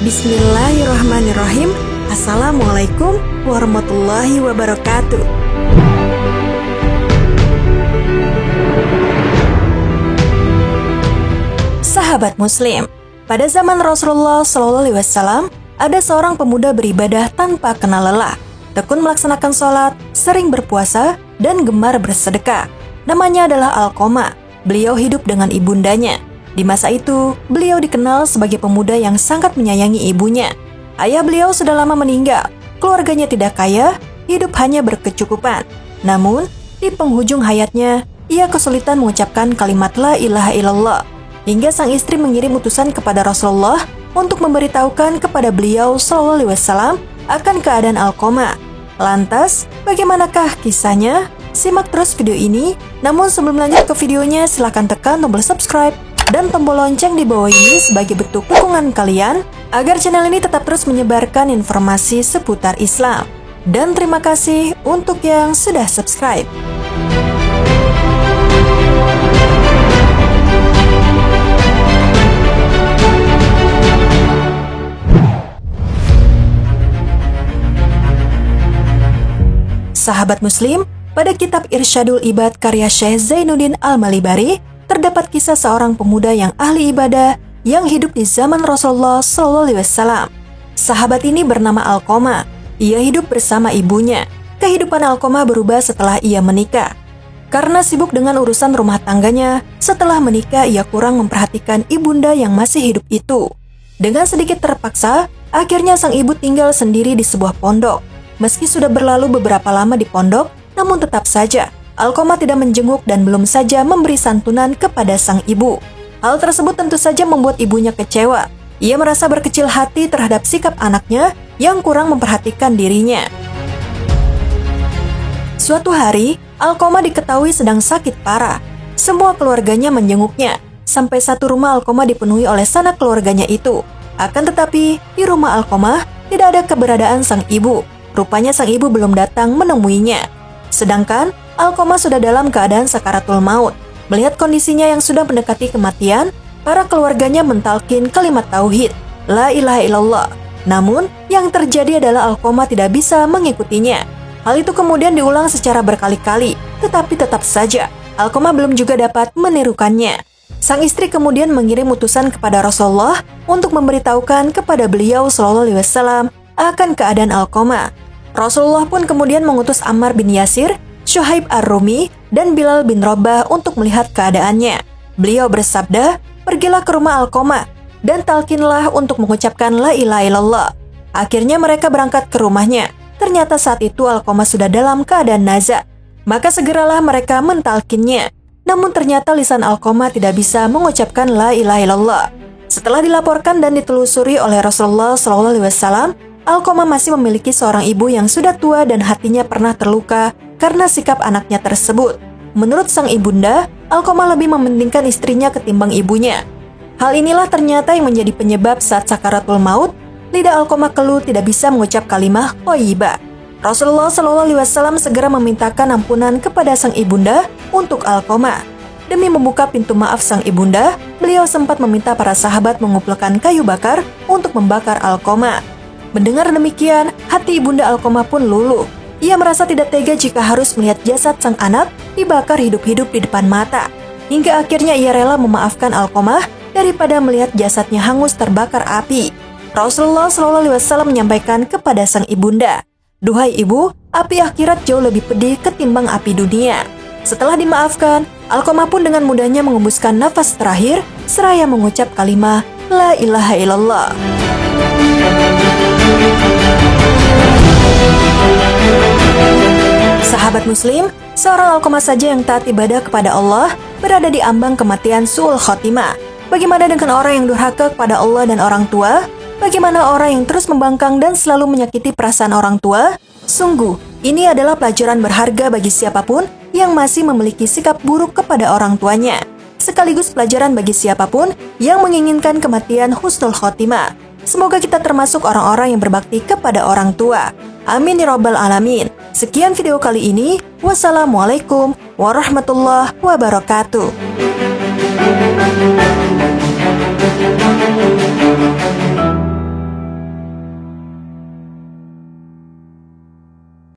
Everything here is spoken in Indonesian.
Bismillahirrahmanirrahim. Assalamualaikum warahmatullahi wabarakatuh. Sahabat Muslim, pada zaman Rasulullah SAW, ada seorang pemuda beribadah tanpa kenal lelah, tekun melaksanakan sholat, sering berpuasa, dan gemar bersedekah. Namanya adalah Alqamah. Beliau hidup dengan ibundanya. Di masa itu, beliau dikenal sebagai pemuda yang sangat menyayangi ibunya. Ayah beliau sudah lama meninggal, keluarganya tidak kaya, hidup hanya berkecukupan. Namun, di penghujung hayatnya, ia kesulitan mengucapkan kalimat la ilaha illallah. Hingga sang istri mengirim utusan kepada Rasulullah untuk memberitahukan kepada beliau SAW akan keadaan Alqamah. Lantas, bagaimanakah kisahnya? Simak terus video ini. Namun sebelum lanjut ke videonya, silahkan tekan tombol subscribe dan tombol lonceng di bawah ini sebagai bentuk dukungan kalian agar channel ini tetap terus menyebarkan informasi seputar Islam. Dan terima kasih untuk yang sudah subscribe. Sahabat Muslim, pada kitab Irsyadul Ibad karya Syekh Zainuddin Al-Malibari, terdapat kisah seorang pemuda yang ahli ibadah yang hidup di zaman Rasulullah SAW. Sahabat ini bernama Alqamah. Ia hidup bersama ibunya. Kehidupan Alqamah berubah setelah ia menikah. Karena sibuk dengan urusan rumah tangganya, setelah menikah ia kurang memperhatikan ibunda yang masih hidup itu. Dengan sedikit terpaksa, akhirnya sang ibu tinggal sendiri di sebuah pondok. Meski sudah berlalu beberapa lama di pondok, namun tetap saja Alqamah tidak menjenguk dan belum saja memberi santunan kepada sang ibu. Hal tersebut tentu saja membuat ibunya kecewa. Ia merasa berkecil hati terhadap sikap anaknya yang kurang memperhatikan dirinya. Suatu hari, Alqamah diketahui sedang sakit parah. Semua keluarganya menjenguknya. Sampai satu rumah Alqamah dipenuhi oleh sanak keluarganya itu. Akan tetapi, di rumah Alqamah tidak ada keberadaan sang ibu. Rupanya sang ibu belum datang menemuinya. Sedangkan Alqamah sudah dalam keadaan sakaratul maut. Melihat kondisinya yang sudah mendekati kematian, para keluarganya mentalkin kalimat tauhid, la ilaha illallah. Namun, yang terjadi adalah Alqamah tidak bisa mengikutinya. Hal itu kemudian diulang secara berkali-kali, tetapi tetap saja Alqamah belum juga dapat menirukannya. Sang istri kemudian mengirim utusan kepada Rasulullah untuk memberitahukan kepada beliau SAW akan keadaan Alqamah. Rasulullah pun kemudian mengutus Ammar bin Yasir, Syuhaib Ar-Rumi, dan Bilal bin Rabah untuk melihat keadaannya. Beliau bersabda, pergilah ke rumah Alqamah, dan talkinlah untuk mengucapkan la ilaha illallah. Akhirnya mereka berangkat ke rumahnya. Ternyata saat itu Alqamah sudah dalam keadaan nazak. Maka segeralah mereka mentalkinnya. Namun ternyata lisan Alqamah tidak bisa mengucapkan la ilaha illallah. Setelah dilaporkan dan ditelusuri oleh Rasulullah SAW, Alqamah masih memiliki seorang ibu yang sudah tua dan hatinya pernah terluka karena sikap anaknya tersebut. Menurut sang ibunda, Alqamah lebih mementingkan istrinya ketimbang ibunya. Hal inilah ternyata yang menjadi penyebab saat sakaratul maut, lidah Alqamah keluh tidak bisa mengucap kalimah thayyibah. Rasulullah SAW segera memintakan ampunan kepada sang ibunda untuk Alqamah. Demi membuka pintu maaf sang ibunda, beliau sempat meminta para sahabat mengumpulkan kayu bakar untuk membakar Alqamah. Mendengar demikian, hati ibunda Alqamah pun luluh. Ia merasa tidak tega jika harus melihat jasad sang anak dibakar hidup-hidup di depan mata. Hingga akhirnya ia rela memaafkan Alqamah daripada melihat jasadnya hangus terbakar api. Rasulullah SAW menyampaikan kepada sang ibunda, "Duhai ibu, api akhirat jauh lebih pedih ketimbang api dunia." Setelah dimaafkan, Alqamah pun dengan mudahnya mengembuskan nafas terakhir seraya mengucap kalimah la ilaha illallah. Sahabat Muslim, seorang Alqamah saja yang taat ibadah kepada Allah berada di ambang kematian su'ul khotimah. Bagaimana dengan orang yang durhaka kepada Allah dan orang tua? Bagaimana orang yang terus membangkang dan selalu menyakiti perasaan orang tua? Sungguh, ini adalah pelajaran berharga bagi siapapun yang masih memiliki sikap buruk kepada orang tuanya. Sekaligus pelajaran bagi siapapun yang menginginkan kematian husnul khotimah. Semoga kita termasuk orang-orang yang berbakti kepada orang tua. Amin ya rabbal alamin. Sekian video kali ini. Wassalamualaikum warahmatullahi wabarakatuh.